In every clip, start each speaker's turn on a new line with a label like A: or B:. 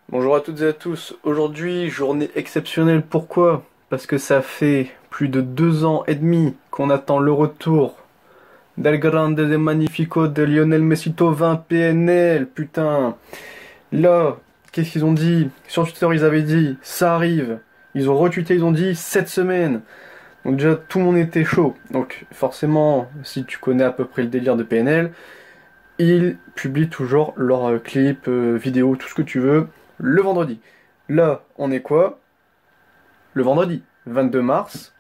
A: Bonjour à toutes et à tous. Aujourd'hui, journée exceptionnelle. Pourquoi? Parce que ça fait plus de 2 ans et demi qu'on attend le retour d'El Grande de Magnifico de Lionel Messito 20 PNL. Putain. Là, qu'est-ce qu'ils ont dit? Sur Twitter, ils avaient dit, ça arrive. Ils ont retweeté, ils ont dit, cette semaine. Donc déjà, tout le monde était chaud. Donc forcément, si tu connais à peu près le délire de PNL, ils publient toujours leurs clips, vidéos, tout ce que tu veux, le vendredi. Là, on est quoi? Le vendredi, 22 mars.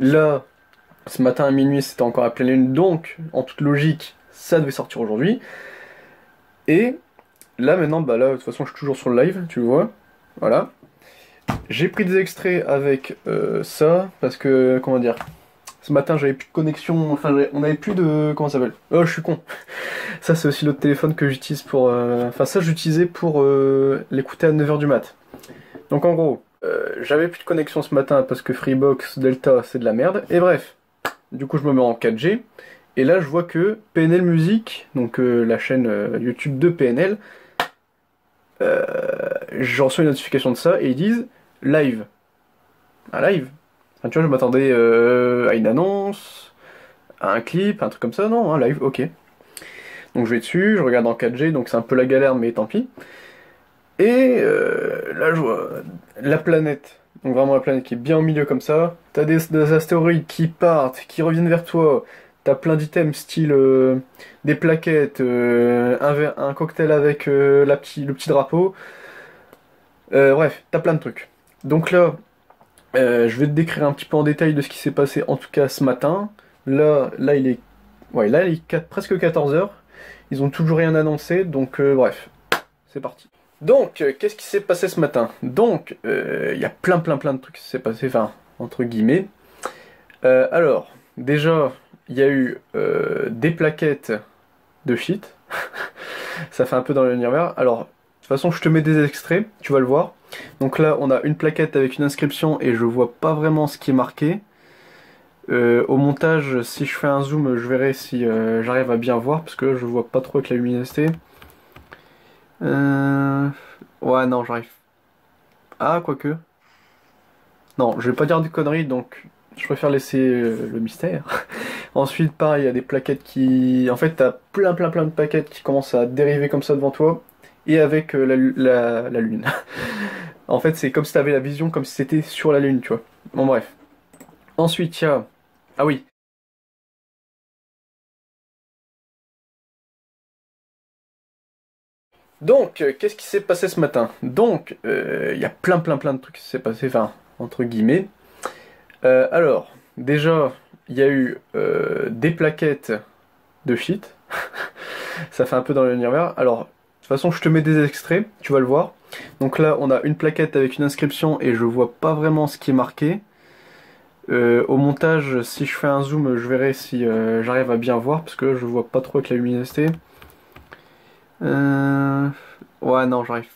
A: Là, ce matin à minuit, c'était encore à pleine lune, donc, en toute logique, ça devait sortir aujourd'hui. Et là, maintenant, bah là, de toute façon, je suis toujours sur le live, tu le vois. Voilà. J'ai pris des extraits avec ça, parce que, comment dire, ce matin, j'avais plus de connexion, enfin, on avait plus de... Comment ça s'appelle? Oh, je suis con. Ça, c'est aussi l'autre téléphone que j'utilise pour... Enfin, ça, j'utilisais pour l'écouter à 9h du mat. Donc, en gros, j'avais plus de connexion ce matin parce que Freebox Delta, c'est de la merde. Et bref, du coup, je me mets en 4G. Et là, je vois que PNL Music, donc la chaîne YouTube de PNL, j'ai reçu une notification de ça et ils disent live. Un live. Enfin, tu vois, je m'attendais à une annonce, à un clip, un truc comme ça. Non, un live, ok. Donc je vais dessus, je regarde en 4G, donc c'est un peu la galère, mais tant pis. Et là, je vois la planète. Donc vraiment la planète qui est bien au milieu comme ça. T'as des astéroïdes qui partent, qui reviennent vers toi. T'as plein d'items style des plaquettes, un cocktail avec le petit drapeau. Bref, t'as plein de trucs. Donc là, je vais te décrire un petit peu en détail de ce qui s'est passé en tout cas ce matin. Là il est, ouais, là il est presque 14h. Ils ont toujours rien annoncé, donc bref, c'est parti. Donc, qu'est-ce qui s'est passé ce matin? Donc, il y a plein de trucs qui s'est passé, enfin, entre guillemets. Alors, déjà, il y a eu des plaquettes de shit. Ça fait un peu dans l'univers. Alors, de toute façon, je te mets des extraits, tu vas le voir. Donc là, on a une plaquette avec une inscription et je vois pas vraiment ce qui est marqué. Au montage, si je fais un zoom, je verrai si j'arrive à bien voir, parce que je vois pas trop avec la luminosité. Ouais, non, j'arrive. Ah, quoique. Non, je vais pas dire des conneries, donc je préfère laisser le mystère. Ensuite, pareil, il y a des plaquettes qui... En fait, t'as plein de plaquettes qui commencent à dériver comme ça devant toi, et avec la lune. En fait, c'est comme si t'avais la vision, comme si c'était sur la lune, tu vois. Bon, bref. Ensuite, il y a... Ah oui. Donc, qu'est-ce qui s'est passé ce matin? Donc, il y a plein de trucs qui s'est passé, enfin, entre guillemets. Alors, déjà, il y a eu des plaquettes de shit. Ça fait un peu dans l'univers. Alors, de toute façon, je te mets des extraits, tu vas le voir. Donc là, on a une plaquette avec une inscription et je vois pas vraiment ce qui est marqué. Au montage, si je fais un zoom, je verrai si j'arrive à bien voir, parce que je vois pas trop avec la luminosité. Ouais, non, j'arrive.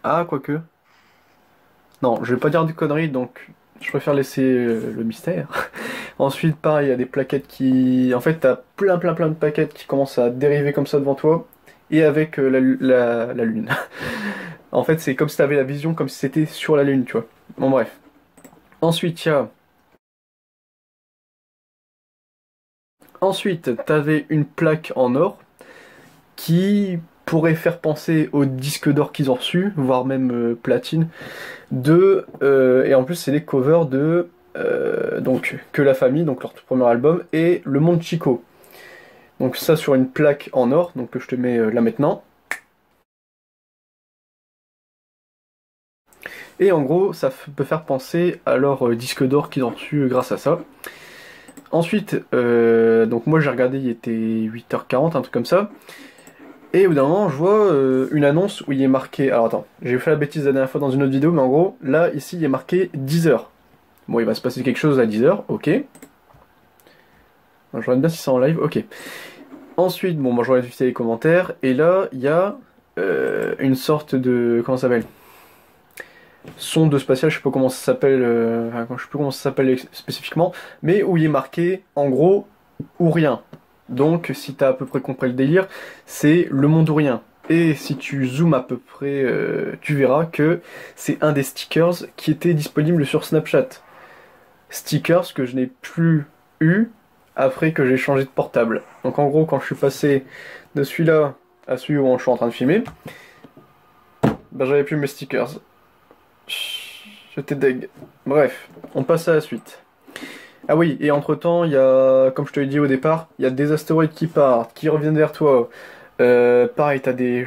A: Ah, quoique. Non, je vais pas dire des conneries, donc je préfère laisser le mystère. Ensuite, pareil, il y a des plaquettes qui... En fait, t'as plein de plaquettes qui commencent à dériver comme ça devant toi, et avec la lune. En fait, c'est comme si t'avais la vision, comme si c'était sur la lune, tu vois. Bon, bref. Ensuite, il y a... Ensuite, t'avais une plaque en or, qui pourrait faire penser au disque d'or qu'ils ont reçu, voire même platine, et en plus c'est les covers de donc Que la famille, donc leur tout premier album, et Le Monde Chico. Donc ça sur une plaque en or, donc que je te mets là maintenant. Et en gros, ça peut faire penser à leur disque d'or qu'ils ont reçu grâce à ça. Ensuite, donc moi j'ai regardé, il était 8h40, un truc comme ça. Et au bout d'un moment, je vois une annonce où il est marqué... Alors attends, j'ai fait la bêtise la dernière fois dans une autre vidéo, mais en gros, là, ici, il est marqué 10h. Bon, il va se passer quelque chose à 10h, ok. Je regarde bien si c'est en live, ok. Ensuite, bon, moi je regarde vite les commentaires, et là, il y a une sorte de... Comment ça s'appelle? Sonde spatiale, je sais pas comment ça s'appelle, enfin, je sais plus comment ça s'appelle spécifiquement, mais où il est marqué, en gros, ou rien. Donc, si t'as à peu près compris le délire, c'est le monde ou rien. Et si tu zoomes à peu près, tu verras que c'est un des stickers qui était disponible sur Snapchat. Stickers que je n'ai plus eu après que j'ai changé de portable. Donc en gros, quand je suis passé de celui-là à celui où je suis en train de filmer, bah j'avais plus mes stickers. J'étais deg. Bref, on passe à la suite. Ah oui, et entre-temps, il y a, comme je te l'ai dit au départ, il y a des astéroïdes qui partent, qui reviennent vers toi. Pareil, t'as des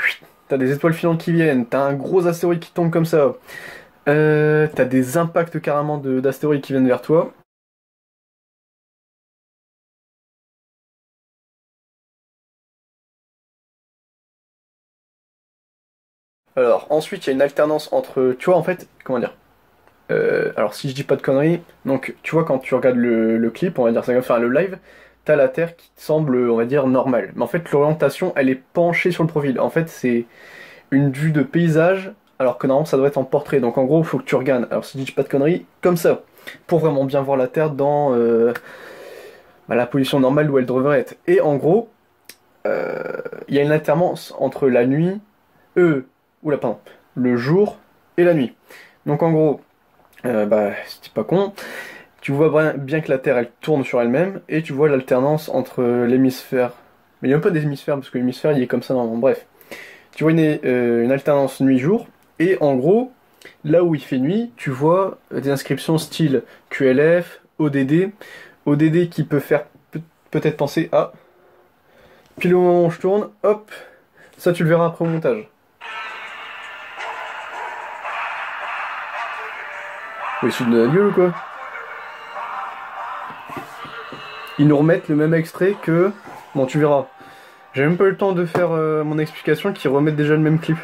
A: étoiles filantes qui viennent, t'as un gros astéroïde qui tombe comme ça. T'as des impacts carrément d'astéroïdes qui viennent vers toi. Alors, ensuite, il y a une alternance entre, tu vois, en fait, comment dire, alors si je dis pas de conneries, donc tu vois quand tu regardes le clip, on va dire ça comme ça, le live, t'as la Terre qui te semble, on va dire, normale. Mais en fait l'orientation elle est penchée sur le profil. En fait c'est une vue de paysage, alors que normalement ça doit être en portrait. Donc en gros il faut que tu regardes, alors si je dis pas de conneries, comme ça, pour vraiment bien voir la Terre dans bah, la position normale où elle devrait être. Et en gros, il y a une alternance entre la nuit, oula pardon, le jour et la nuit. Donc en gros, bah, c'était pas con. Tu vois bien que la Terre elle tourne sur elle-même et tu vois l'alternance entre l'hémisphère. Mais il n'y a même pas des hémisphères parce que l'hémisphère il est comme ça normalement. Bref, tu vois une alternance nuit-jour et en gros, là où il fait nuit, tu vois des inscriptions style QLF, ODD. ODD qui peut faire peut-être penser à. Puis au moment où je tourne, hop, ça tu le verras après au montage. Oui, c'est de la gueule ou quoi? Ils nous remettent le même extrait que. Bon, tu verras. J'ai même pas eu le temps de faire mon explication qu'ils remettent déjà le même clip.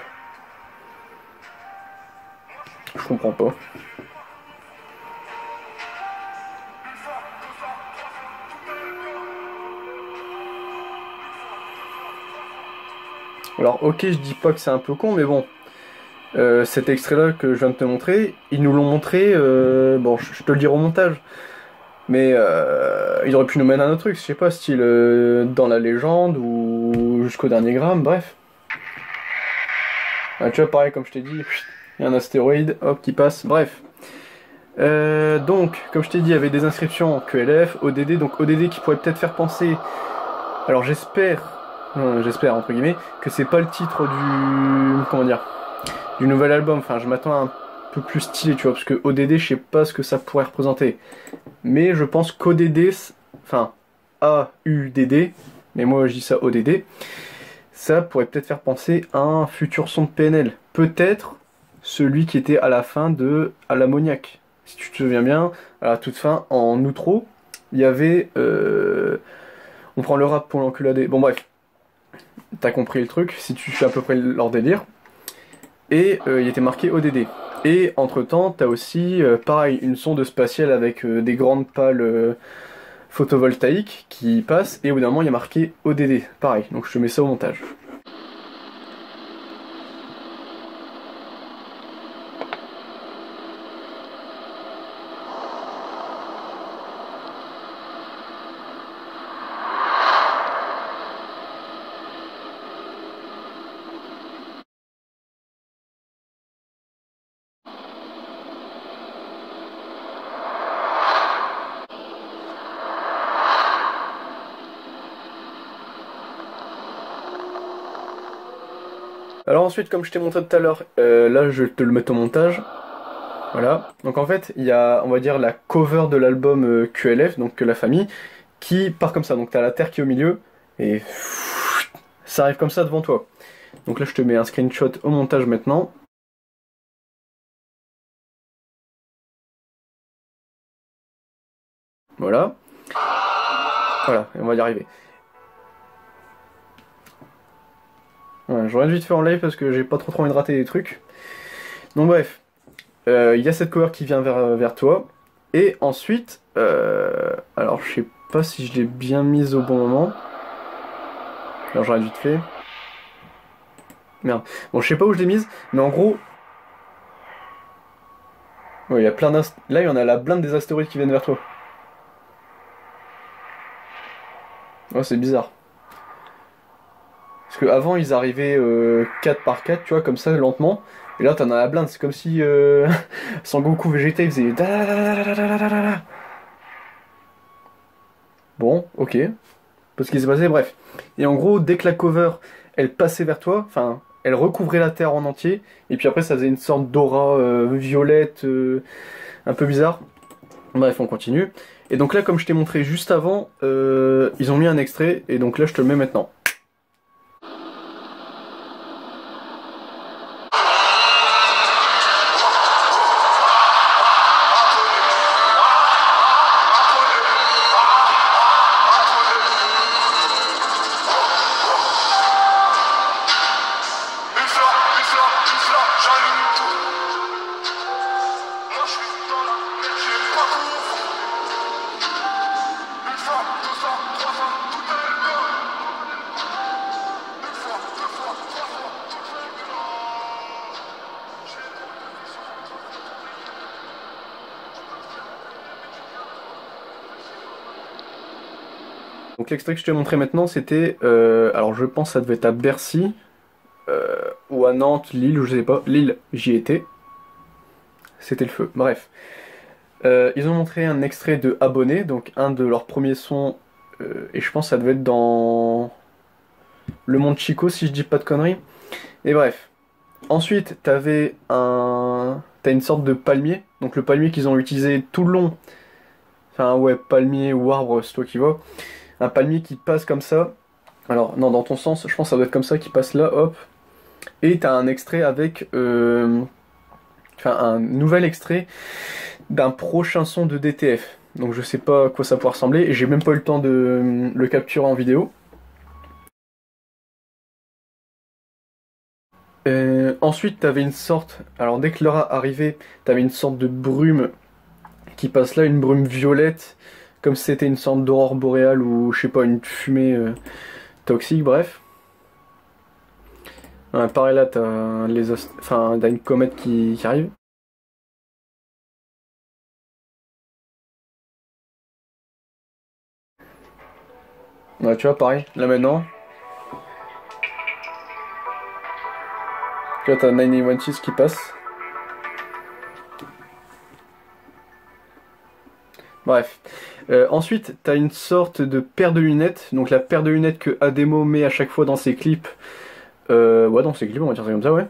A: Je comprends pas. Alors ok, je dis pas que c'est un peu con, mais bon. Cet extrait-là que je viens de te montrer, ils nous l'ont montré, bon, je te le dirai au montage, mais ils auraient pu nous mettre un autre truc, je sais pas, style dans la légende ou jusqu'au dernier gramme, bref. Ah, tu vois, pareil, comme je t'ai dit, il y a un astéroïde, hop, qui passe, bref. Donc, comme je t'ai dit, il y avait des inscriptions QLF, ODD, donc ODD qui pourrait peut-être faire penser. Alors j'espère entre guillemets, que c'est pas le titre du. Comment dire? Du nouvel album. Enfin, je m'attends à un peu plus stylé, tu vois, parce que ODD, je sais pas ce que ça pourrait représenter. Mais je pense qu'ODD, enfin, AUDD, mais moi je dis ça ODD, ça pourrait peut-être faire penser à un futur son de PNL. Peut-être celui qui était à la fin de À l'ammoniaque. Si tu te souviens bien, à la toute fin, en outro, il y avait. On prend le rap pour l'enculadé. Bon, bref, t'as compris le truc, si tu fais à peu près leur délire. Et il était marqué ODD. Et entre temps, t'as aussi, pareil, une sonde spatiale avec des grandes pales photovoltaïques qui passent. Et au bout d'un moment, il y a marqué ODD. Pareil, donc je te mets ça au montage. Alors ensuite, comme je t'ai montré tout à l'heure, là je te le mets au montage. Voilà. Donc en fait, il y a, on va dire, la cover de l'album QLF, donc que la famille, qui part comme ça. Donc t'as la Terre qui est au milieu, et ça arrive comme ça devant toi. Donc là, je te mets un screenshot au montage maintenant. Voilà. Voilà, et on va y arriver. Ouais, j'aurais dû te faire en live parce que j'ai pas trop envie de rater des trucs. Donc bref, il y a cette cover qui vient vers toi. Et ensuite, alors je sais pas si je l'ai bien mise au bon moment. Alors j'aurais dû te faire. Merde. Bon, je sais pas où je l'ai mise, mais en gros, ouais, il y a plein là, il y en a la blinde des astéroïdes qui viennent vers toi. Oh, c'est bizarre. Parce qu'avant, ils arrivaient 4 par 4, tu vois, comme ça, lentement. Et là, t'en as la blinde, c'est comme si Sangoku Vegeta, il faisait... da-da-da-da-da-da-da-da-da. Bon, ok. Pas ce qui s'est passé, bref. Et en gros, dès que la cover, elle passait vers toi, enfin, elle recouvrait la Terre en entier, et puis après, ça faisait une sorte d'aura violette, un peu bizarre. Bref, on continue. Et donc là, comme je t'ai montré juste avant, ils ont mis un extrait, et donc là, je te le mets maintenant. Donc l'extrait que je t'ai montré maintenant, c'était, alors je pense que ça devait être à Bercy, ou à Nantes, Lille, je sais pas. Lille, j'y étais. C'était le feu. Bref. Ils ont montré un extrait de Abonné, donc un de leurs premiers sons, et je pense que ça devait être dans Le Monde Chico, si je dis pas de conneries. Et bref. Ensuite, t'as une sorte de palmier, donc le palmier qu'ils ont utilisé tout le long. Enfin, ouais, palmier ou arbre, c'est toi qui vois. Un palmier qui passe comme ça. Alors, non, dans ton sens, je pense que ça doit être comme ça, qui passe là, hop. Et t'as un extrait avec. Enfin, un nouvel extrait d'un prochain son de DTF. Donc je sais pas à quoi ça pourrait ressembler, et j'ai même pas eu le temps de le capturer en vidéo. Ensuite, t'avais une sorte. Alors, dès que l'heure arrivait, t'avais une sorte de brume qui passe là, une brume violette, comme si c'était une sorte d'aurore boréale ou je sais pas, une fumée toxique, bref. Ouais, pareil là, enfin, t'as une comète qui arrive. Ouais, tu vois, pareil, là maintenant. Tu vois, t'as 916 qui passe. Bref. Ensuite, t'as une sorte de paire de lunettes. Donc la paire de lunettes que Ademo met à chaque fois dans ses clips. Ouais, dans ses clips, on va dire ça comme ça, ouais.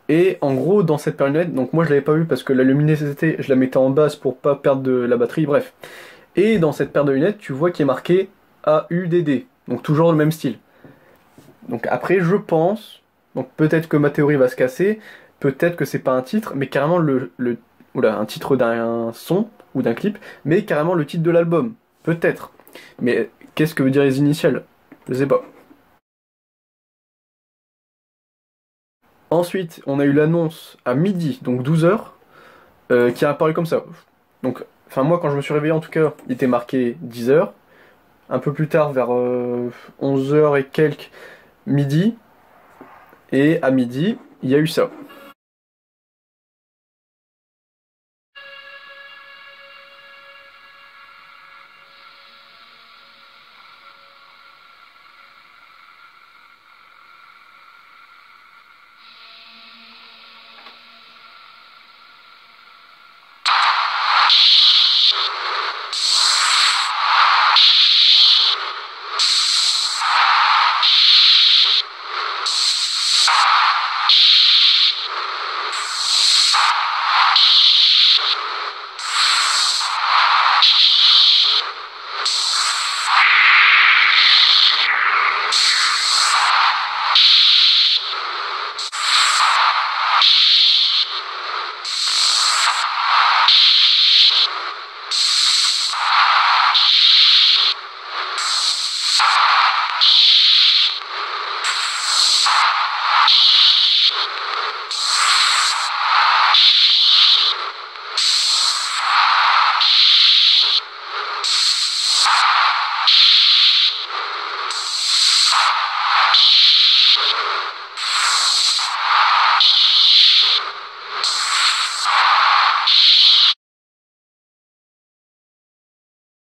A: Et en gros, dans cette paire de lunettes, donc moi je l'avais pas vu parce que la luminosité, je la mettais en basse pour pas perdre de la batterie, bref. Et dans cette paire de lunettes, tu vois qu'il est marqué AUDD. Donc toujours le même style. Donc après, je pense, donc peut-être que ma théorie va se casser, peut-être que c'est pas un titre, mais carrément oula, un titre d'un son ou d'un clip, mais carrément le titre de l'album. Peut-être. Mais qu'est-ce que veut dire les initiales? Je sais pas. Ensuite, on a eu l'annonce à midi, donc 12h, qui a apparu comme ça. Donc, enfin moi quand je me suis réveillé en tout cas, il était marqué 10h. Un peu plus tard, vers 11h et quelques, midi. Et à midi, il y a eu ça.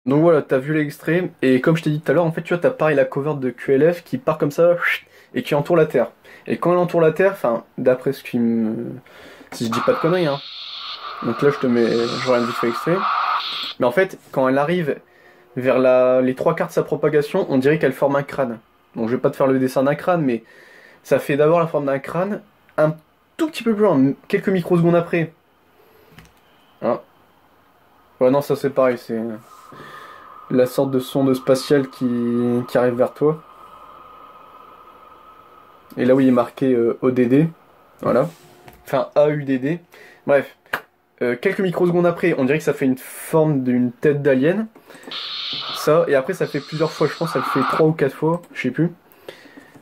A: Donc voilà, t'as vu l'extrait, et comme je t'ai dit tout à l'heure, en fait, tu vois, t'as pareil la cover de QLF qui part comme ça, et qui entoure la Terre. Et quand elle entoure la Terre, enfin, d'après ce qui me... Si je dis pas de conneries, hein. Donc là, je regarde vite fait extrait. Mais en fait, quand elle arrive vers les trois quarts de sa propagation, on dirait qu'elle forme un crâne. Donc je vais pas te faire le dessin d'un crâne, mais ça fait d'abord la forme d'un crâne, un tout petit peu plus loin, quelques microsecondes après. Hein. Ouais, non, ça c'est pareil, c'est la sorte de sonde spatiale qui arrive vers toi. Et là où il est marqué ODD, voilà. Enfin, AUDD. Bref, quelques microsecondes après, on dirait que ça fait une forme d'une tête d'alien. Ça, et après ça fait plusieurs fois, je pense, ça le fait 3 ou 4 fois, je sais plus.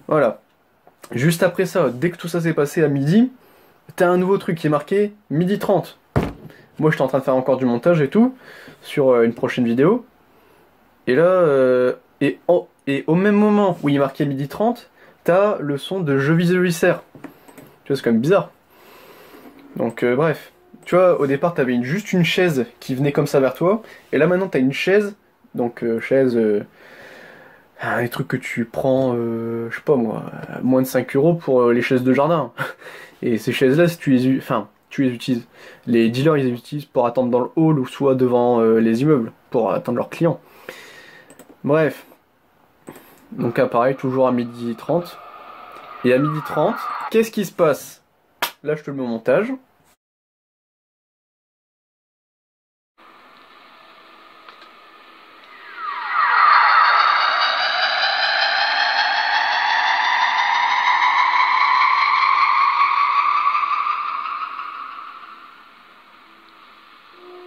A: Voilà. Juste après ça, dès que tout ça s'est passé à midi, t'as un nouveau truc qui est marqué midi 30. Moi j'étais en train de faire encore du montage et tout, sur une prochaine vidéo. Et là, et au même moment où il est marqué midi 30, t'as le son de Je vis the Research. Tu vois, c'est quand même bizarre. Donc bref. Tu vois, au départ t'avais juste une chaise qui venait comme ça vers toi, et là maintenant t'as une chaise, donc chaise... les trucs que tu prends, je sais pas moi, moins de 5 euros pour les chaises de jardin. Et ces chaises-là, si tu les utilises. Les dealers, ils les utilisent pour attendre dans le hall ou soit devant les immeubles, pour attendre leurs clients. Bref. Donc là, pareil, toujours à midi 30. Et à midi 30, qu'est-ce qui se passe? Là, je te le mets au montage.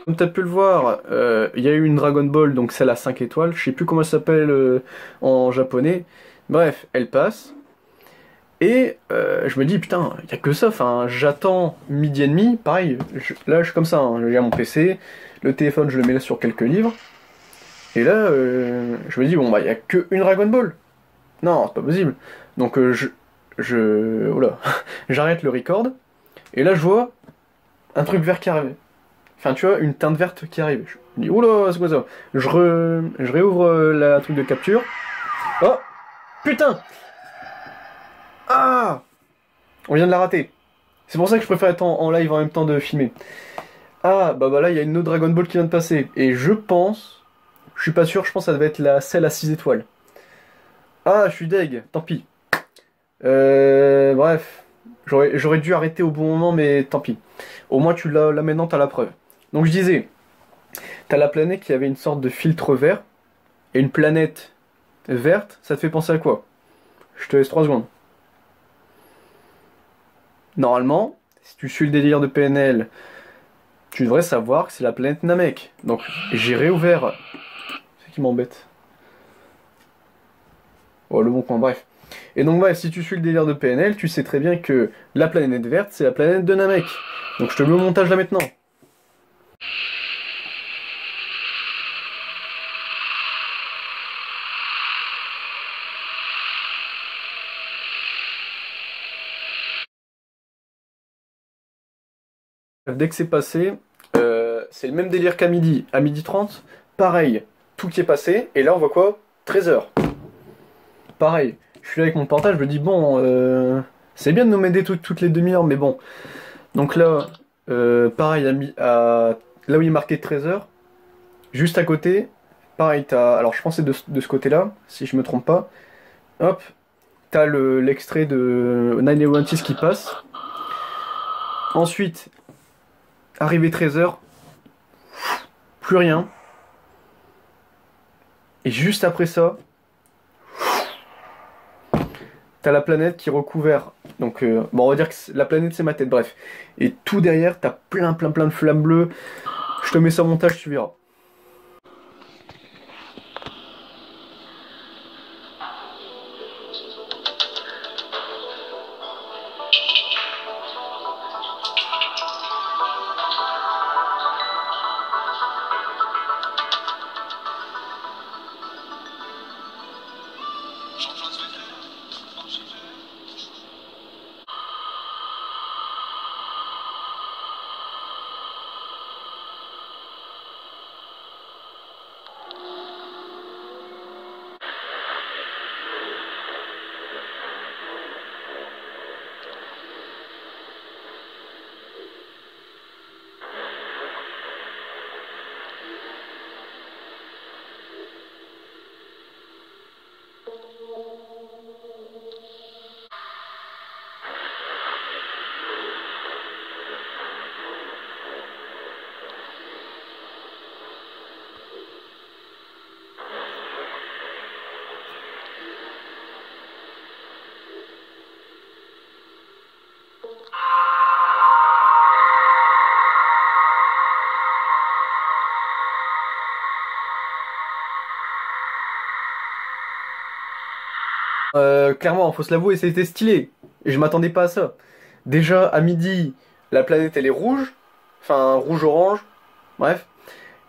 A: Comme tu as pu le voir, il y a eu une Dragon Ball, donc celle à 5 étoiles. Je sais plus comment elle s'appelle en japonais. Bref, elle passe. Et je me dis, putain, il y a que ça. Enfin, j'attends midi et demi. Pareil, là, je suis comme ça. Hein, j'ai mon PC, le téléphone, je le mets là sur quelques livres. Et là, je me dis, bon, bah, il y a que une Dragon Ball. Non, c'est pas possible. Donc, oh là, j'arrête le record. Et là, je vois un truc vert qui arrive. Enfin, tu vois, une teinte verte qui arrive. Je me dis, oula, c'est quoi ça? Je réouvre la truc de capture. Oh, putain! Ah! On vient de la rater. C'est pour ça que je préfère être en live en même temps de filmer. Ah, bah là, il y a une autre Dragon Ball qui vient de passer. Et je pense, je suis pas sûr, je pense que ça devait être celle à 6 étoiles. Ah, je suis deg, tant pis. Bref, j'aurais dû arrêter au bon moment, mais tant pis. Au moins, tu l'as, là maintenant, t'as la preuve. Donc je disais, t'as la planète qui avait une sorte de filtre vert, et une planète verte, ça te fait penser à quoi? Je te laisse 3 secondes. Normalement, si tu suis le délire de PNL, tu devrais savoir que c'est la planète Namek. Donc j'ai réouvert. C'est ce qui m'embête. Oh, le bon point, bref. Et donc bref, si tu suis le délire de PNL, tu sais très bien que la planète verte, c'est la planète de Namek. Donc je te mets au montage là maintenant. Dès que c'est passé, c'est le même délire qu'à midi. À midi 30, pareil, tout qui est passé, et là on voit quoi? 13 h. Pareil, je suis là avec mon portable, je me dis bon, c'est bien de nous m'aider toutes les demi-heures, mais bon. Donc là, pareil, là où il est marqué 13 h, juste à côté, pareil, alors je pense que c'est de ce côté-là, si je me trompe pas. Hop, t'as l'extrait de 911 qui passe. Ensuite, arrivé 13 h, plus rien. Et juste après ça, t'as la planète qui est recouverte. Donc, bon, on va dire que la planète c'est ma tête, bref. Et tout derrière, t'as plein de flammes bleues. Je te mets ça au montage, tu verras. clairement, faut se l'avouer, c'était stylé. Et je m'attendais pas à ça. Déjà, à midi, la planète, elle est rouge. Enfin, rouge-orange. Bref.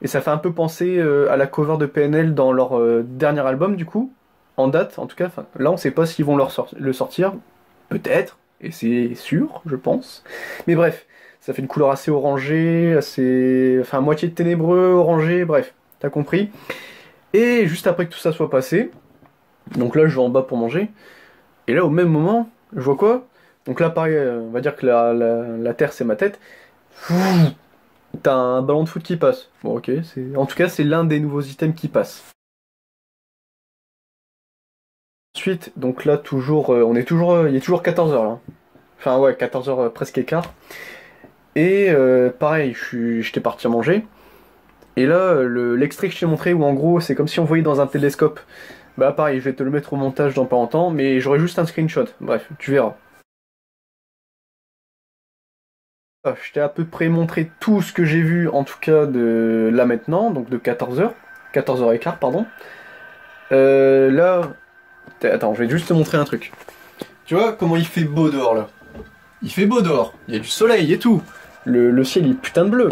A: Et ça fait un peu penser à la cover de PNL dans leur dernier album, du coup. En date, en tout cas. Enfin, là, on sait pas s'ils vont le sortir. Peut-être. Et c'est sûr, je pense. Mais bref, ça fait une couleur assez orangée, assez... Enfin, moitié ténébreux, orangé, bref. T'as compris. Et juste après que tout ça soit passé, donc là, je vais en bas pour manger. Et là, au même moment, je vois quoi? Donc là, pareil, on va dire que la Terre, c'est ma tête. T'as un ballon de foot qui passe. Bon, ok, en tout cas, c'est l'un des nouveaux items qui passe. Ensuite, donc là, toujours, il est toujours 14h là. Enfin, ouais, 14h presque écart. Et pareil, j'étais parti manger. Et là, l'extrait que je t'ai montré, où en gros, c'est comme si on voyait dans un télescope. Bah, pareil, je vais te le mettre au montage dans pas longtemps, mais j'aurai juste un screenshot. Bref, tu verras. Je t'ai à peu près montré tout ce que j'ai vu, en tout cas de là maintenant, donc de 14h. 14h15, pardon. Là. Attends, je vais juste te montrer un truc. Tu vois comment il fait beau dehors là? Il fait beau dehors, il y a du soleil et tout. Le ciel il est putain de bleu.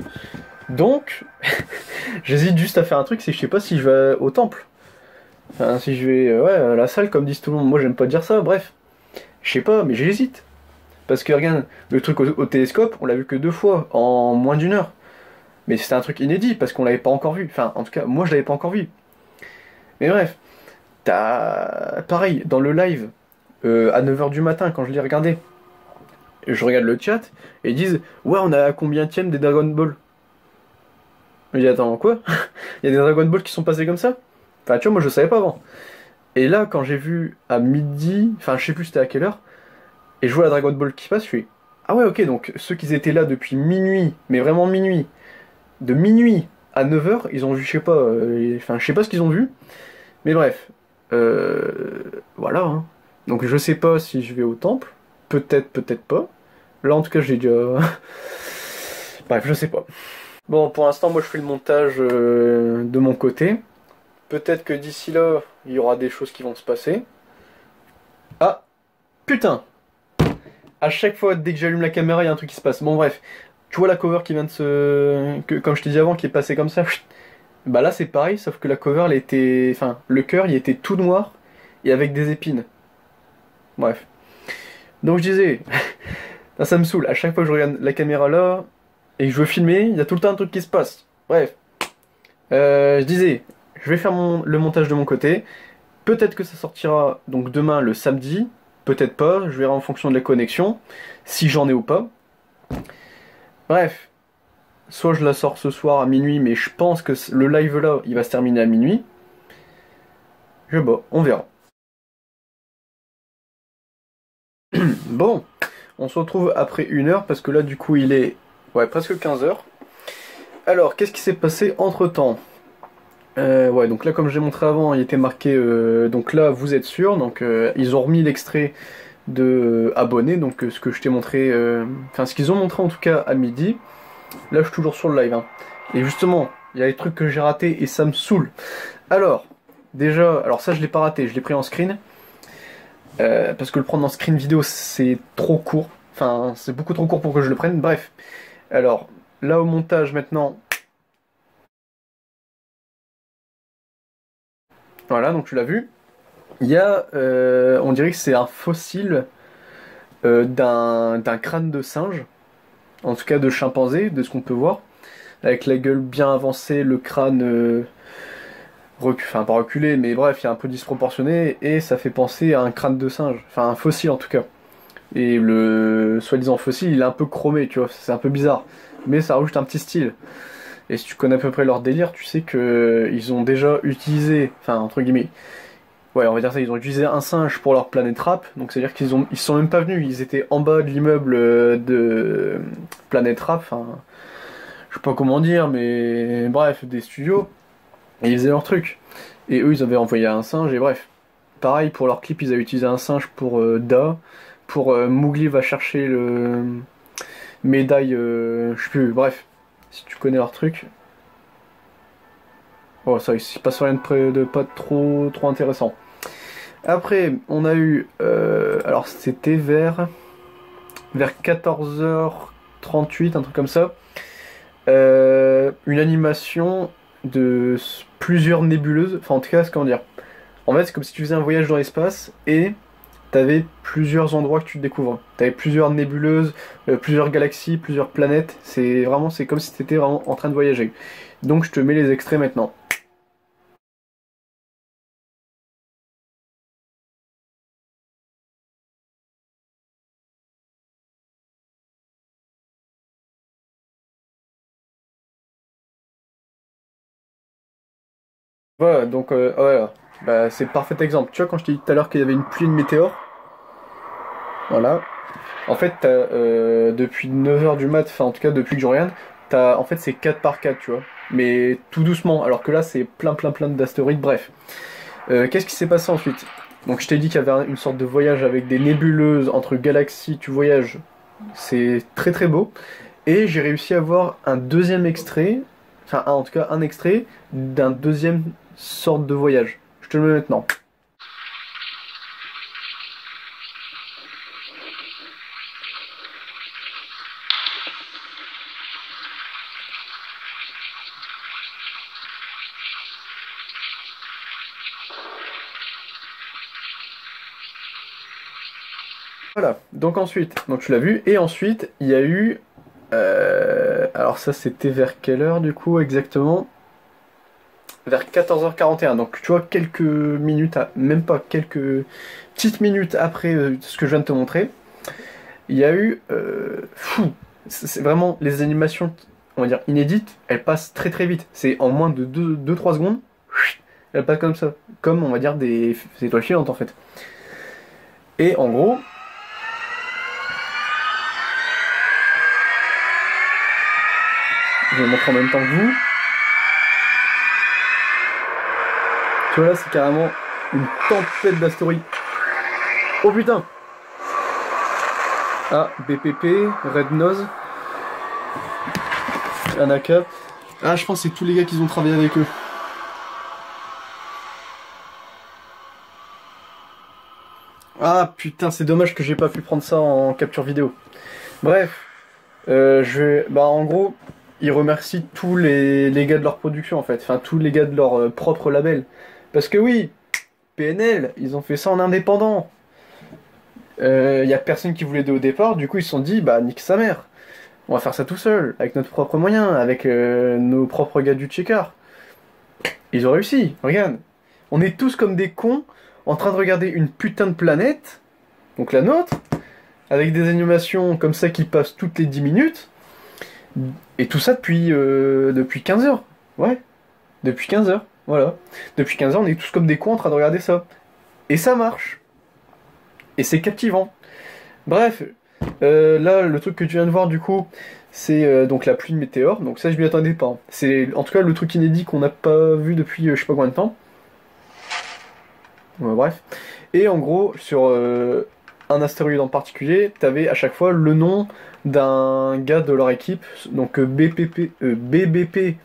A: Donc, j'hésite juste à faire un truc, c'est que je sais pas si je vais au temple. Enfin, si je vais ouais, à la salle comme disent tout le monde. Moi j'aime pas dire ça, bref. Je sais pas, mais j'hésite. Parce que regarde, le truc au télescope, on l'a vu que 2 fois, en moins d'1 heure. Mais c'était un truc inédit, parce qu'on l'avait pas encore vu. Enfin, en tout cas, moi je l'avais pas encore vu. Mais bref, t'as... Pareil, dans le live, à 9h du matin, quand je l'ai regardé, je regarde le chat, et ils disent « Ouais, on a à combienième des Dragon Ball ?» Je me dis « Attends, quoi? Il y a des Dragon Ball qui sont passés comme ça ?» Enfin, tu vois, moi je savais pas avant. Et là, quand j'ai vu à midi, enfin, je sais plus c'était à quelle heure, et je vois la Dragon Ball qui passe, je suis ah ouais, ok, donc ceux qui étaient là depuis minuit, mais vraiment minuit, de minuit à 9h, ils ont vu, je sais pas, enfin, je sais pas ce qu'ils ont vu, mais bref, voilà, hein. Donc je sais pas si je vais au temple, peut-être, peut-être pas. Là, en tout cas, j'ai déjà. Bref, je sais pas. Bon, pour l'instant, moi je fais le montage de mon côté. Peut-être que d'ici là, il y aura des choses qui vont se passer. Ah, putain! À chaque fois, dès que j'allume la caméra, il y a un truc qui se passe. Bon, bref. Tu vois la cover qui vient de se... comme je t'ai dit avant, qui est passée comme ça. Bah là, c'est pareil, sauf que la cover, elle était... Enfin, le cœur, il était tout noir et avec des épines. Bref. Donc je disais... ça me saoule. À chaque fois que je regarde la caméra là et que je veux filmer, il y a tout le temps un truc qui se passe. Bref. Je disais... Je vais faire le montage de mon côté. Peut-être que ça sortira donc demain, le samedi. Peut-être pas, je verrai en fonction de la connexion, si j'en ai ou pas. Bref, soit je la sors ce soir à minuit, mais je pense que le live là, il va se terminer à minuit. Je sais pas, on verra. Bon, on se retrouve après 1 heure, parce que là du coup il est ouais, presque 15h. Alors, qu'est-ce qui s'est passé entre temps? Ouais, donc là comme j'ai montré avant, il était marqué, donc là vous êtes sûr, donc ils ont remis l'extrait de abonnés, donc ce que je t'ai montré, enfin ce qu'ils ont montré en tout cas à midi. Là je suis toujours sur le live, hein. Et justement, il y a des trucs que j'ai ratés et ça me saoule. Alors, déjà, alors ça je l'ai pas raté, je l'ai pris en screen. Parce que le prendre en screen vidéo c'est trop court. Enfin, c'est beaucoup trop court pour que je le prenne, bref. Alors, là au montage maintenant... Voilà, donc tu l'as vu. Il y a, on dirait que c'est un fossile d'un crâne de singe, en tout cas de chimpanzé, de ce qu'on peut voir, avec la gueule bien avancée, le crâne, enfin pas reculé, mais bref, il est un peu disproportionné, et ça fait penser à un crâne de singe, enfin un fossile en tout cas. Et le soi-disant fossile, il est un peu chromé, tu vois, c'est un peu bizarre, mais ça rajoute un petit style. Et si tu connais à peu près leur délire, tu sais que ils ont déjà utilisé, enfin entre guillemets, ouais, on va dire ça, ils ont utilisé un singe pour leur Planet Rap, donc c'est-à-dire ils sont même pas venus, ils étaient en bas de l'immeuble de Planet Rap, enfin, je sais pas comment dire, mais bref, des studios, et ils faisaient leur truc. Et eux, ils avaient envoyé un singe, et bref. Pareil, pour leur clip, ils avaient utilisé un singe pour Da, pour Mowgli va chercher le médaille, je sais plus, bref, si tu connais leur truc. Oh, ça, il se passe rien de pas trop intéressant. Après, on a eu, alors c'était vers 14h38, un truc comme ça, une animation de plusieurs nébuleuses, enfin en tout cas, comment dire, en fait c'est comme si tu faisais un voyage dans l'espace et t'avais plusieurs endroits que tu découvres. T'avais plusieurs nébuleuses, plusieurs galaxies, plusieurs planètes, c'est comme si t'étais vraiment en train de voyager. Donc je te mets les extraits maintenant. Voilà, donc voilà. Bah, c'est le parfait exemple. Tu vois, quand je t'ai dit tout à l'heure qu'il y avait une pluie de météores, voilà. En fait, depuis 9h du mat, enfin en tout cas depuis que je regarde, en fait c'est 4 par 4, tu vois. Mais tout doucement, alors que là c'est plein d'astéroïdes, bref. Qu'est-ce qui s'est passé ensuite? Donc je t'ai dit qu'il y avait une sorte de voyage avec des nébuleuses entre galaxies, tu voyages. C'est très beau. Et j'ai réussi à voir un deuxième extrait, enfin en tout cas un extrait d'un deuxième sorte de voyage. Je te le mets maintenant. Voilà, donc ensuite, donc tu l'as vu, et ensuite il y a eu... alors ça c'était vers quelle heure du coup exactement? Vers 14h41, donc tu vois quelques minutes, même pas quelques petites minutes après ce que je viens de te montrer, il y a eu... fou, c'est vraiment les animations, on va dire inédites, elles passent très vite, c'est en moins de 2-3 secondes, elles passent comme ça, comme on va dire des étoiles filantes en fait. Et en gros... Je vais le montrer en même temps que vous. Tu vois là, c'est carrément une tempête d'astéroïdes. Oh putain! Ah, BPP, Red Nose, Anaka. Ah, je pense que c'est tous les gars qui ont travaillé avec eux. Ah putain, c'est dommage que j'ai pas pu prendre ça en capture vidéo. Bref, bah en gros, ils remercient tous les gars de leur production en fait, enfin tous les gars de leur propre label. Parce que oui, PNL, ils ont fait ça en indépendant. Y a personne qui voulait d'eux au départ, du coup ils se sont dit, bah nique sa mère. On va faire ça tout seul, avec notre propre moyen, avec nos propres gars du checker. Ils ont réussi, regarde. On est tous comme des cons, en train de regarder une putain de planète, donc la nôtre, avec des animations comme ça qui passent toutes les 10 minutes, et tout ça depuis 15 heures. Ouais, depuis 15 heures, voilà. Depuis 15 heures, on est tous comme des cons en train de regarder ça. Et ça marche. Et c'est captivant. Bref, là, le truc que tu viens de voir, du coup, c'est donc la pluie de météores. Donc ça, je m'y attendais pas. C'est en tout cas le truc inédit qu'on n'a pas vu depuis je sais pas combien de temps. Bref. Et en gros, sur un astéroïde en particulier, t'avais à chaque fois le nom d'un gars de leur équipe. Donc BBP,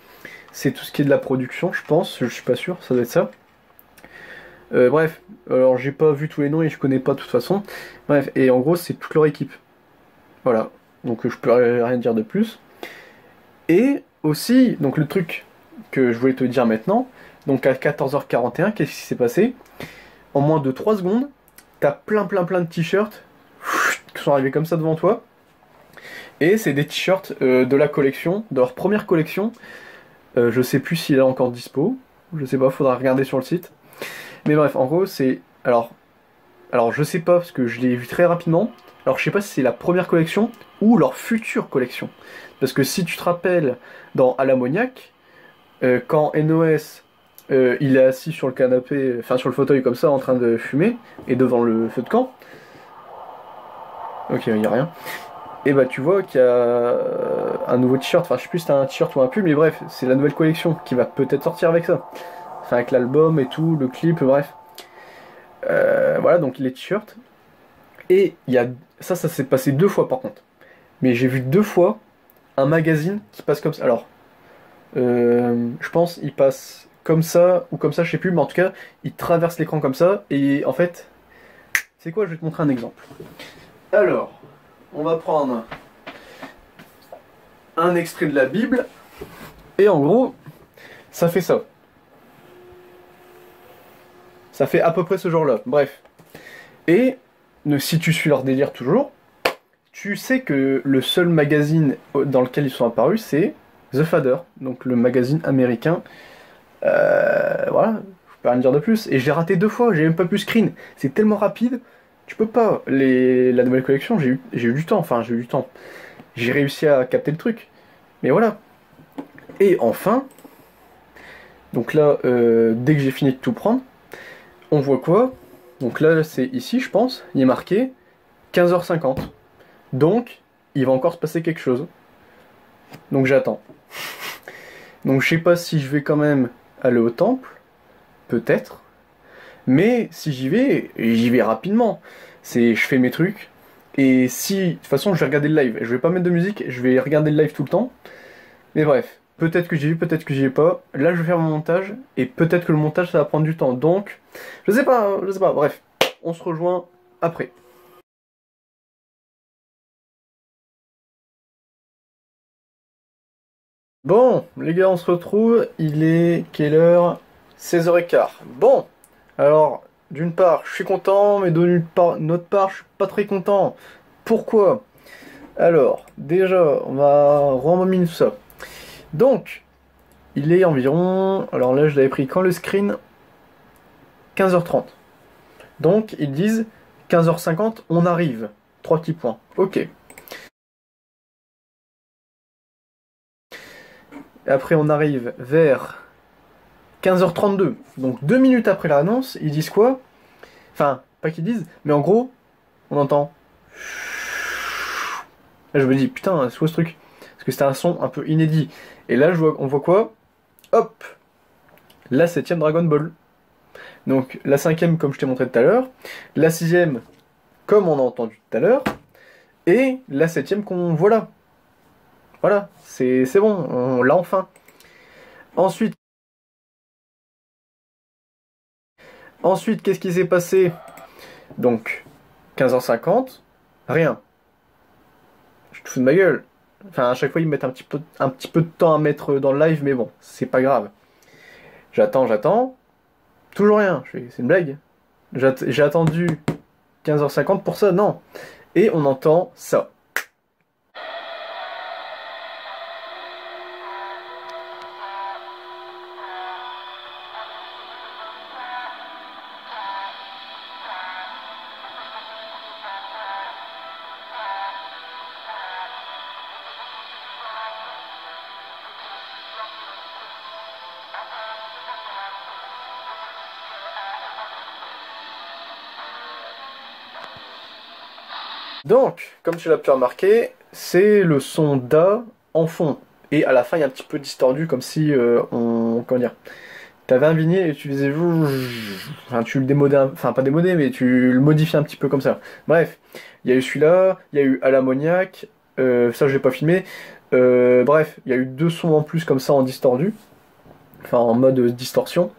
A: c'est tout ce qui est de la production, je pense. Je suis pas sûr, ça doit être ça. Bref, alors j'ai pas vu tous les noms et je connais pas de toute façon. Bref, et en gros, c'est toute leur équipe. Voilà, donc je peux rien dire de plus. Et aussi, donc le truc que je voulais te dire maintenant, donc à 14h41, qu'est-ce qui s'est passé? En moins de 3 secondes, t'as plein de t-shirts qui sont arrivés comme ça devant toi. Et c'est des t-shirts de la collection, de leur première collection. Je sais plus s'il est encore dispo, je sais pas, faudra regarder sur le site. Mais bref, en gros, c'est... Alors je sais pas, parce que je l'ai vu très rapidement. Alors je sais pas si c'est la première collection ou leur future collection. Parce que si tu te rappelles, dans À l'ammoniaque, quand NOS il est assis sur le canapé, enfin sur le fauteuil comme ça, en train de fumer, et devant le feu de camp. Ok, il y a rien. Et bah tu vois qu'il y a un nouveau t-shirt, enfin je sais plus si c'est un t-shirt ou un pull, mais bref, c'est la nouvelle collection qui va peut-être sortir avec ça. Enfin avec l'album et tout, le clip, bref. Voilà, donc les t-shirts. Et il y a ça s'est passé 2 fois par contre. Mais j'ai vu 2 fois un magazine qui passe comme ça. Alors, je pense il passe comme ça, ou comme ça, je sais plus, mais en tout cas, il traverse l'écran comme ça, et en fait, c'est quoi, je vais te montrer un exemple. Alors, on va prendre un extrait de la Bible, et en gros, ça fait ça. Ça fait à peu près ce genre-là, bref. Et, si tu suis leur délire toujours, tu sais que le seul magazine dans lequel ils sont apparus, c'est The Fader, donc le magazine américain. Voilà, je peux rien dire de plus. Et j'ai raté 2 fois, j'ai même pas pu screen. C'est tellement rapide, tu peux pas. La nouvelle collection, j'ai eu du temps, enfin j'ai eu du temps. J'ai réussi à capter le truc. Mais voilà. Et enfin, donc là, dès que j'ai fini de tout prendre, on voit quoi? Donc là, c'est ici, je pense, il est marqué 15h50. Donc, il va encore se passer quelque chose. Donc j'attends. Donc je sais pas si je vais quand même aller au temple, peut-être. Mais si j'y vais rapidement. Je fais mes trucs. Et si, de toute façon, je vais regarder le live. Je vais pas mettre de musique, je vais regarder le live tout le temps. Mais bref, peut-être que j'y vais, peut-être que j'y vais pas. Là, je vais faire mon montage. Et peut-être que le montage, ça va prendre du temps. Donc, je sais pas. Bref, on se rejoint après. Bon, les gars, on se retrouve. Il est quelle heure? 16h15. Bon, alors, d'une part, je suis content, mais d'une autre part, je suis pas très content. Pourquoi? Alors, déjà, on va rembobiner tout ça. Donc, il est environ... Alors là, je l'avais pris quand le screen? 15h30. Donc, ils disent 15h50, on arrive. 3 petits points. Ok. Et après, on arrive vers 15h32. Donc, 2 minutes après l'annonce, ils disent quoi? Enfin, pas qu'ils disent, mais en gros, on entend... Là, je me dis, putain, c'est quoi ce truc? Parce que c'était un son un peu inédit. Et là, on voit quoi? Hop! La 7ème Dragon Ball. Donc, la 5ème, comme je t'ai montré tout à l'heure. La 6ème, comme on a entendu tout à l'heure. Et la 7ème qu'on voit là. Voilà, c'est bon, on l'a enfin. Ensuite, qu'est-ce qui s'est passé? Donc, 15h50, rien. Je te fous de ma gueule. Enfin, à chaque fois, ils mettent un petit peu de temps à mettre dans le live, mais bon, c'est pas grave. J'attends. Toujours rien. C'est une blague. J'ai attendu 15h50 pour ça, non. Et on entend ça. Donc, comme tu l'as pu remarquer, c'est le son d'A en fond. Et à la fin, il y a un petit peu distordu, comme si comment dire? T'avais un vinyle et tu faisais... Enfin, tu le démodais... Enfin, pas démodé, mais tu le modifiais un petit peu comme ça. Bref, il y a eu celui-là, il y a eu à l'ammoniaque, ça je l'ai pas filmé. Bref, il y a eu 2 sons en plus comme ça en distordu. Enfin, en mode distorsion.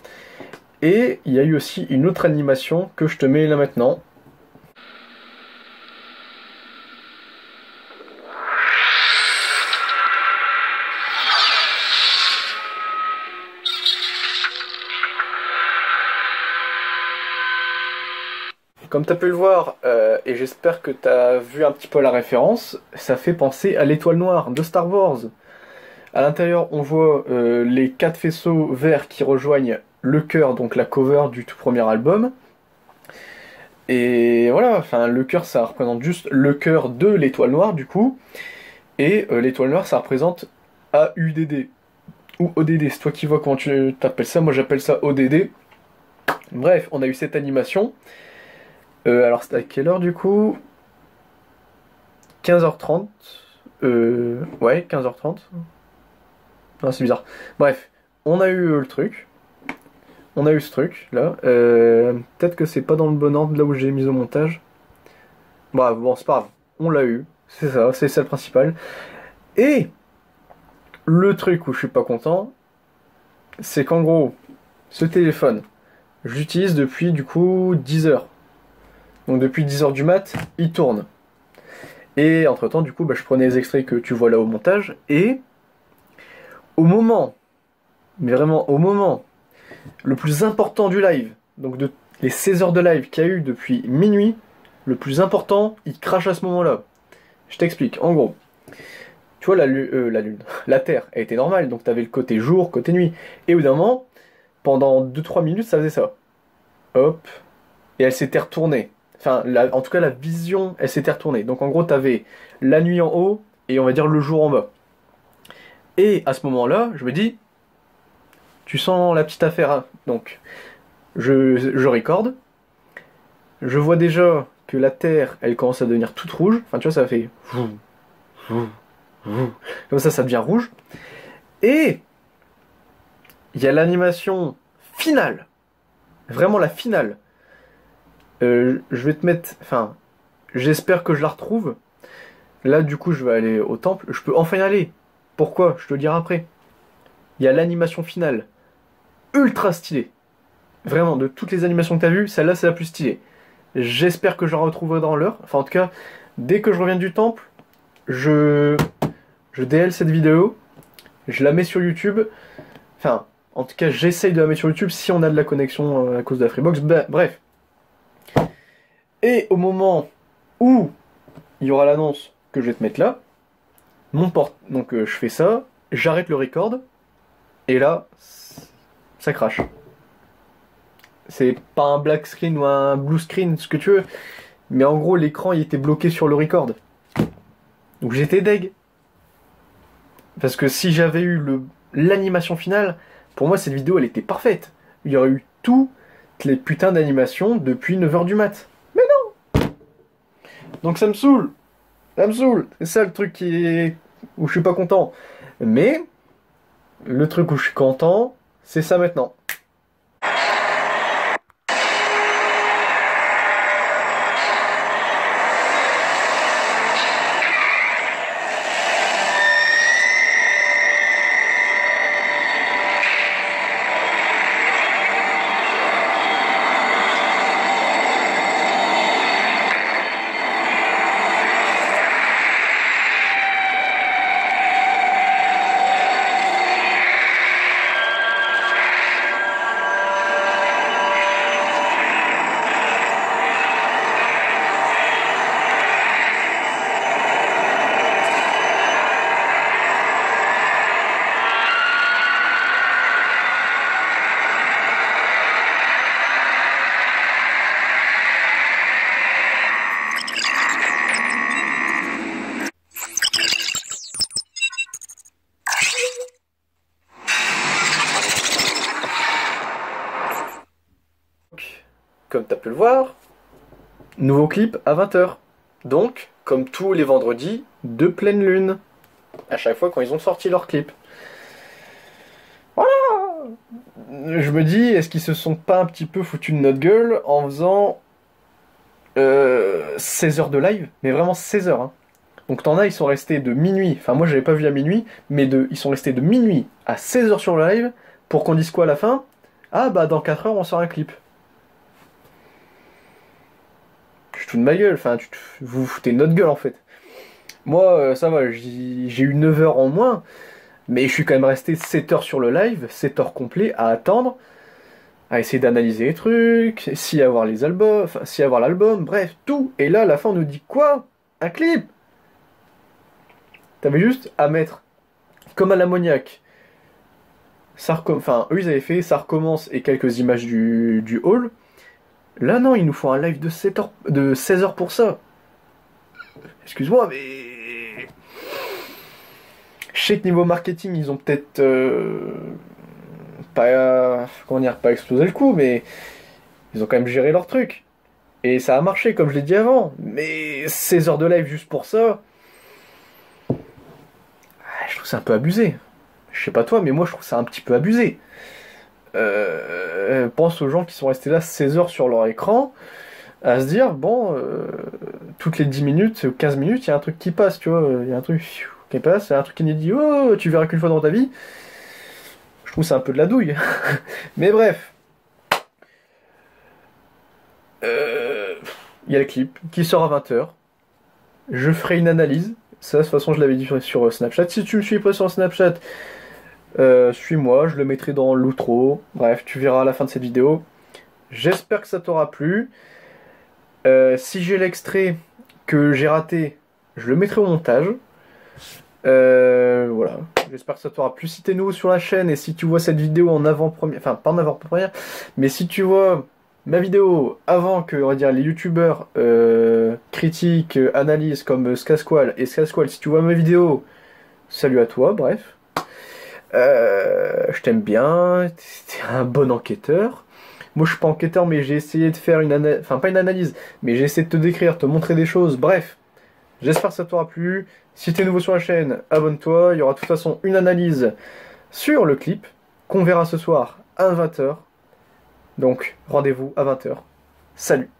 A: Et il y a eu aussi une autre animation que je te mets là maintenant. Comme tu as pu le voir, et j'espère que tu as vu un petit peu la référence, ça fait penser à l'étoile noire de Star Wars. À l'intérieur, on voit les 4 faisceaux verts qui rejoignent le cœur, donc la cover du tout premier album. Et voilà, enfin le cœur ça représente juste le cœur de l'étoile noire du coup. Et l'étoile noire ça représente AUDD. Ou ODD, c'est toi qui vois comment tu t'appelles ça, moi j'appelle ça ODD. Bref, on a eu cette animation. Alors c'était à quelle heure du coup? 15h30. Ouais, 15h30. Non, c'est bizarre. Bref, on a eu le truc. On a eu ce truc là. Peut-être que c'est pas dans le bon ordre là où j'ai mis au montage. Bah bon, c'est pas grave. On l'a eu. C'est ça le principal. Et le truc où je suis pas content, c'est qu'en gros, ce téléphone, je l'utilise depuis du coup 10 heures. Donc depuis 10 heures du mat, il tourne. Et entre temps, du coup, je prenais les extraits que tu vois là au montage. Et au moment, mais vraiment au moment, le plus important du live, donc de les 16 heures de live qu'il y a eu depuis minuit, le plus important, il crache à ce moment-là. Je t'explique. En gros, tu vois la Lune, la Terre, elle était normale, donc t'avais le côté jour, côté nuit. Et au bout d'un moment, pendant 2-3 minutes, ça faisait ça. Hop. Et elle s'était retournée. Enfin, en tout cas, la vision, elle s'était retournée. Donc en gros, t'avais la nuit en haut et on va dire le jour en bas. Et à ce moment-là, je me dis, tu sens la petite affaire, hein. Donc, je recorde. Je vois déjà que la Terre, elle commence à devenir toute rouge. Enfin, tu vois, ça fait... Comme ça devient rouge. Et il y a l'animation finale. Vraiment la finale. Je vais te mettre... Enfin, j'espère que je la retrouve. Là, du coup, je vais aller au temple. Je peux enfin y aller. Pourquoi? Je te le dirai après. Il y a l'animation finale. Ultra stylée. Vraiment, de toutes les animations que tu as vues, celle-là, c'est la plus stylée. J'espère que je la retrouverai dans l'heure. Enfin, en tout cas, dès que je reviens du temple, je DL cette vidéo. Je la mets sur YouTube. Enfin, en tout cas, j'essaye de la mettre sur YouTube si on a de la connexion à cause de la Freebox. Bref. Et au moment où il y aura l'annonce que je vais te mettre là, donc je fais ça, j'arrête le record, et là, ça crache. C'est pas un black screen ou un blue screen, ce que tu veux, mais en gros, l'écran il était bloqué sur le record. Donc j'étais deg. Parce que si j'avais eu l'animation finale, pour moi cette vidéo elle était parfaite. Il y aurait eu toutes les putains d'animations depuis 9 heures du mat. Mais non. Donc ça me saoule. Ça me saoule. C'est ça le truc où je suis pas content. Mais le truc où je suis content, c'est ça maintenant. Comme tu as pu le voir, nouveau clip à 20 h. Donc, comme tous les vendredis de pleine lune. À chaque fois quand ils ont sorti leur clip. Voilà. Je me dis, est-ce qu'ils se sont pas un petit peu foutus de notre gueule en faisant 16 heures de live? Mais vraiment 16 heures. Hein. Donc t'en as, ils sont restés de minuit. Enfin, moi j'avais pas vu à minuit, mais ils sont restés de minuit à 16 heures sur le live pour qu'on dise quoi à la fin? Ah bah dans 4 heures on sort un clip. Je te de ma gueule, enfin, vous vous foutez de notre gueule en fait. Moi, ça va, j'ai eu 9 heures en moins, mais je suis quand même resté 7 heures sur le live, 7 heures complet à attendre, à essayer d'analyser les trucs, s'y avoir les albums, enfin, s'y avoir l'album, bref, tout. Et là, à la fin, on nous dit quoi? Un clip? T'avais juste à mettre, comme à l'ammoniaque, enfin, eux ils avaient fait, ça recommence et quelques images du hall. Là, non, il nous faut un live de 16 heures pour ça. Excuse-moi, mais... Je sais que niveau marketing, ils ont peut-être... pas... Comment dire, pas explosé le coup, mais... Ils ont quand même géré leur truc. Et ça a marché, comme je l'ai dit avant. Mais 16 heures de live juste pour ça... Je trouve ça un peu abusé. Je sais pas toi, mais moi je trouve ça un petit peu abusé. Pense aux gens qui sont restés là 16 heures sur leur écran, à se dire, bon, toutes les 10 minutes, 15 minutes, il y a un truc qui passe, tu vois, il y a un truc qui passe, il y a un truc qui nous dit, oh, tu verras qu'une fois dans ta vie. trouve que c'est un peu de la douille. Mais bref. Il y a le clip qui sort à 20h. Je ferai une analyse. Ça, de toute façon, je l'avais dit sur Snapchat. Si tu me suis pas sur Snapchat, suis-moi, je le mettrai dans l'outro. Bref, tu verras à la fin de cette vidéo. J'espère que ça t'aura plu. Si j'ai l'extrait que j'ai raté, je le mettrai au montage. Voilà. J'espère que ça t'aura plu. Si t'es nouveau sur la chaîne et si tu vois cette vidéo en avant-première, enfin pas en avant-première, mais si tu vois ma vidéo avant que, on va dire, les youtubeurs critiquent, analysent comme Skasqual et Skasqual, si tu vois ma vidéo, salut à toi, bref. Je t'aime bien, t'es un bon enquêteur. Moi je suis pas enquêteur, mais j'ai essayé de faire une analyse, enfin pas une analyse, mais j'ai essayé de te décrire, te montrer des choses, bref. J'espère que ça t'aura plu. Si t'es nouveau sur la chaîne, abonne-toi. Il y aura de toute façon une analyse sur le clip qu'on verra ce soir à 20h. Donc rendez-vous à 20h. Salut!